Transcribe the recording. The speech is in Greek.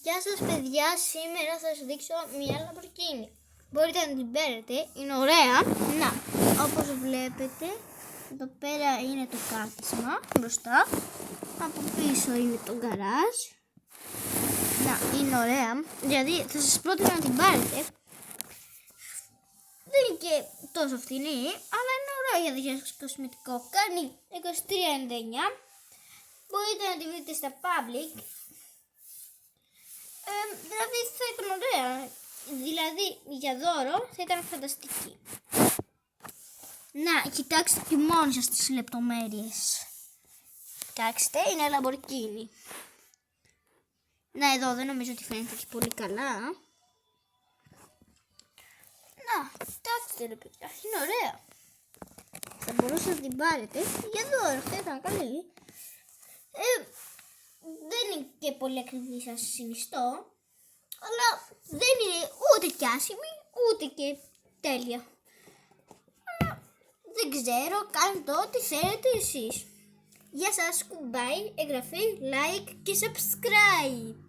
Γεια σας παιδιά, σήμερα θα σας δείξω μια Lamborghini. Μπορείτε να την παίρνετε, είναι ωραία. Να, όπως βλέπετε, εδώ πέρα είναι το κάθισμα μπροστά. Από πίσω είναι το γκαράζ. Να, είναι ωραία, δηλαδή θα σας πρότεινα να την πάρετε. Δεν είναι και τόσο φθηνή, αλλά είναι ωραία για κοσμητικό. Κάνει 23,99. Μπορείτε να τη βρείτε στα public. Δηλαδή θα ήταν ωραία. Δηλαδή για δώρο θα ήταν φανταστική. Να, κοιτάξτε και μόνοι σας τις λεπτομέρειες. Κοιτάξτε, είναι Lamborghini. Να, εδώ δεν νομίζω ότι φαίνεται και πολύ καλά. Να, κοιτάξτε ρε παιδιά, είναι ωραία. Θα μπορούσατε να την πάρετε για δώρο, θα ήταν καλή. Δεν είναι και πολύ ακριβή, σας συνιστώ, αλλά δεν είναι ούτε κι άσχημη, ούτε και τέλεια. Δεν ξέρω, κάντε ό,τι θέλετε εσείς. Γεια σας, κουμπάι, εγγραφή, like και subscribe.